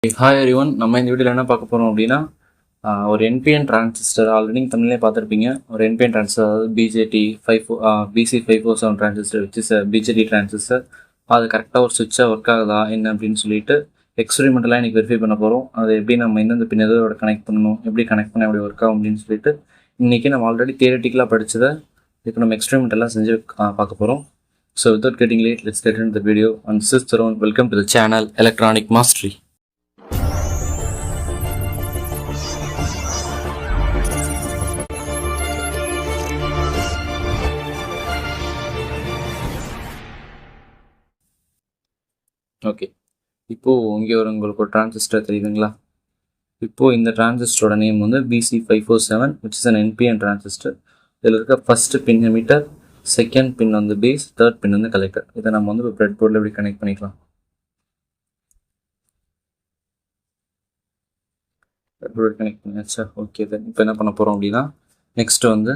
Hi everyone, நம்ம இந்த வீடியோவில் என்ன பார்க்க போகிறோம் அப்படின்னா ஒரு என்பிஎன் டிரான்சிஸ்டர் ஆல்ரெடி தமிழ்லேயே பார்த்துருப்பீங்க. ஒரு என்பிஎன் டிரான்சிஸ்டர், அதாவது BC547 டிரான்சிஸ்டர் வச்சு பிஜேடி டிரான்சிஸ்டர். அது கரெக்டாக ஒரு சுவிட்சாக ஒர்க் ஆகுதா என்ன அப்படின்னு சொல்லிட்டு எக்ஸ்பெரிமெண்டலாக இன்றைக்கி வெரிஃபை பண்ண போகிறோம். அதை எப்படி நம்ம எந்தெந்த பின் எதோட கனெக்ட் பண்ணணும், எப்படி கனெக்ட் பண்ண எப்படி ஒர்க் ஆகும் அப்படின்னு சொல்லிட்டு இன்றைக்கி நம்ம ஆல்ரெடி தியரட்டிக்கலாக படித்ததை இப்போ நம்ம எக்ஸ்பெரிமெண்டலாக செஞ்சு பார்க்க போகிறோம். So without getting late, let's get into the video. And this is Tarun. Welcome to the channel electronic mastery. Okay, இப்போது இங்கே உங்களுக்கு ஒரு டிரான்சிஸ்டர் தெரியுதுங்களா? இப்போது இந்த டிரான்சிஸ்டரோட நேம் வந்து BC547, which is an NPN transistor. இதில் இருக்க ஃபஸ்ட்டு பின் எமிட்டர், செகண்ட் பின் வந்து பேஸ், தேர்ட் பின் வந்து கலெக்டர். இதை நம்ம வந்து இப்போ ப்ரெட் போர்டில் எப்படி கனெக்ட் பண்ணிக்கலாம். ப்ரெட் போர்டு கனெக்ட் பண்ணியாச்சா? ஓகே, தென் இப்போ என்ன பண்ண போகிறோம் அப்படின்னா, நெக்ஸ்ட்டு வந்து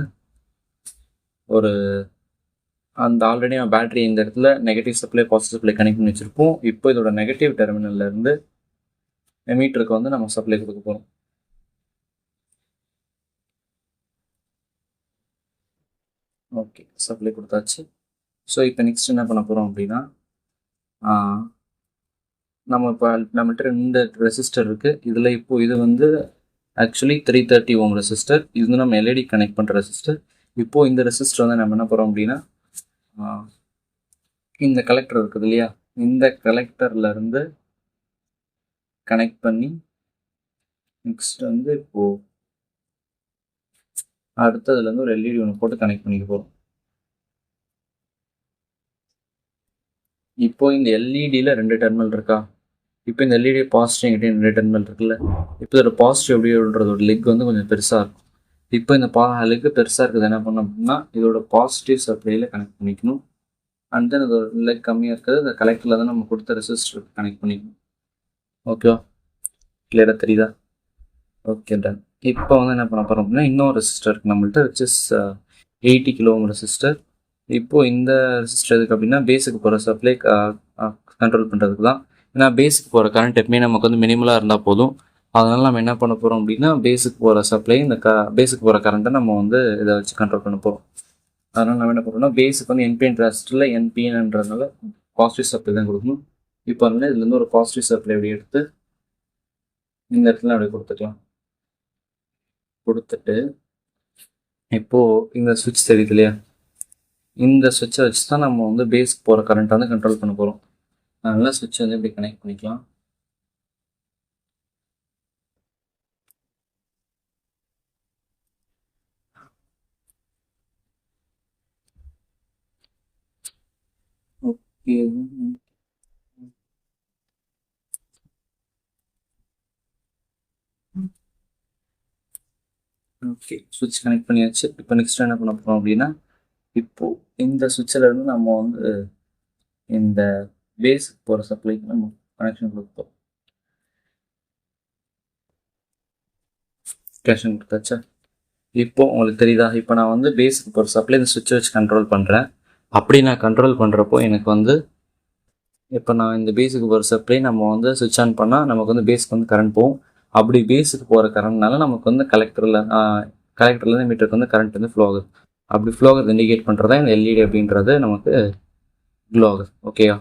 ஒரு அந்த ஆல்ரெடி நம்ம பேட்டரி இந்த இடத்துல negative supply positive supply connect பண்ணி வச்சுருப்போம். இப்போ இதோட நெகட்டிவ் டெர்மினல்லேருந்து எமீட்டருக்கு வந்து நம்ம சப்ளை கொடுக்க போகிறோம். ஓகே, சப்ளை கொடுத்தாச்சு. ஸோ இப்போ நெக்ஸ்ட் என்ன பண்ண போகிறோம் அப்படின்னா, நம்ம இப்போ நம்மகிட்ட இந்த ரெசிஸ்டர் இருக்குது. இதில் இப்போது இது வந்து ஆக்சுவலி 330 ஓம் ரெசிஸ்டர். இது வந்து நம்ம எல்இடி கனெக்ட் பண்ணுற ரெசிஸ்டர். இப்போது இந்த ரெசிஸ்டர் வந்து நம்ம என்ன பண்ணுறோம் அப்படின்னா, இந்த கலெக்டர் இருக்குது இல்லையா, இந்த கலெக்டர்லேருந்து கனெக்ட் பண்ணி நெக்ஸ்ட் வந்து இப்போது அடுத்ததுலேருந்து ஒரு எல்இடி ஒன்று போட்டு கனெக்ட் பண்ணிக்க போகிறோம். இப்போ இந்த எல்இடியில் 2 டெர்மினல் இருக்கா? இப்போ இந்த எல்இடி பாசிட்டிவ் நெகட்டிவ் 2 டெர்மினல் இருக்குல்ல. இப்போ இதோட பாசிட்டிவ் எப்படின்றதோட லெக் வந்து கொஞ்சம் பெருசாக இருக்கும். இப்போ இந்த லெக்கு பெருசாக இருக்குது என்ன பண்ணணும் அப்படின்னா, இதோட பாசிட்டிவ் சப்ளையில் கனெக்ட் பண்ணிக்கணும். அண்ட் தென் இதோட லெக் கம்மியாக இருக்கிறது இந்த கலெக்டரில் தான் நம்ம கொடுத்த ரெசிஸ்டருக்கு கனெக்ட் பண்ணிக்கணும். ஓகேவா? கிளியராக தெரியுதா? Okay, done. இப்போ வந்து என்ன பண்ண போகிறோம் அப்படின்னா, இன்னொரு ரெசிஸ்டர் இருக்குது நம்மள்ட்ட, which is 80 kilo ohm resistor. இப்போது இந்த ரெசிஸ்டர் எதுக்கு அப்படின்னா, பேஸுக்கு போகிற சப்ளை கண்ட்ரோல் பண்ணுறதுக்கு தான். ஏன்னா பேஸுக்கு போகிற கரண்ட் எப்பவுமே நமக்கு வந்து மினிமலாக இருந்தால் போதும். அதனால் நம்ம என்ன பண்ண போகிறோம் அப்படின்னா, பேஸுக்கு போகிற சப்ளை இந்த பேஸுக்கு போகிற கரண்ட்டை நம்ம வந்து இதை வச்சு கண்ட்ரோல் பண்ண போகிறோம். அதனால் நம்ம என்ன பண்ணுறோம்னா, பேஸுக்கு வந்து என்பிஎன் டிரான்சிஸ்டரில் என்பிஎன்ன்றதுனால பாசிட்டிவ் சப்ளை தான் கொடுக்கணும். இப்போ வந்து இதுலேருந்து ஒரு பாசிட்டிவ் சப்ளை அப்படி எடுத்து இந்த இடத்துல அப்படி கொடுத்துக்கலாம். கொடுத்துட்டு இப்போது இந்த சுவிட்ச் தெரியுது இல்லையா, இந்த சுவிட்சை வச்சு தான் நம்ம வந்து பேஸ்க்கு போகிற கரண்ட்டை வந்து கண்ட்ரோல் பண்ண போகிறோம். அதனால் சுவிட்சை வந்து இப்படி கனெக்ட் பண்ணிக்கலாம். ஓகே, ஓகே, சுவிட்ச் கனெக்ட் பண்ணியாச்சு. இப்போ நெக்ஸ்ட் என்ன பண்ண போகிறோம் அப்படின்னா, இப்போது இந்த சுவிட்சில் இருந்து நம்ம வந்து இந்த பேஸுக்கு போகிற சப்ளைக்கு நம்ம கனெக்ஷன் கொடுப்போம். கனெக்ஷன் கொடுத்தாச்சா? இப்போது உங்களுக்கு தெரியுதா? இப்போ நான் வந்து பேஸுக்கு போகிற சப்ளை இந்த சுவிட்சை வச்சு கண்ட்ரோல் பண்ணுறேன். அப்படி நான் கண்ட்ரோல் பண்ணுறப்போ எனக்கு வந்து இப்போ நான் இந்த பேஸுக்கு போகிற சப்ளை நம்ம வந்து சுவிட்ச் ஆன் பண்ணால் நமக்கு வந்து பேஸுக்கு வந்து கரண்ட் போகும். அப்படி பேஸுக்கு போகிற கரண்ட்னால நமக்கு வந்து கலெக்டர்லேருந்து மீட்டருக்கு வந்து கரண்ட் வந்து ஃப்ளோ ஆகுது. அப்படி ஃப்ளோ ஆகுது இண்டிகேட் பண்ணுறதா இந்த எல்இடி அப்படின்றது நமக்கு க்ளோ ஆகுது. ஓகேவா?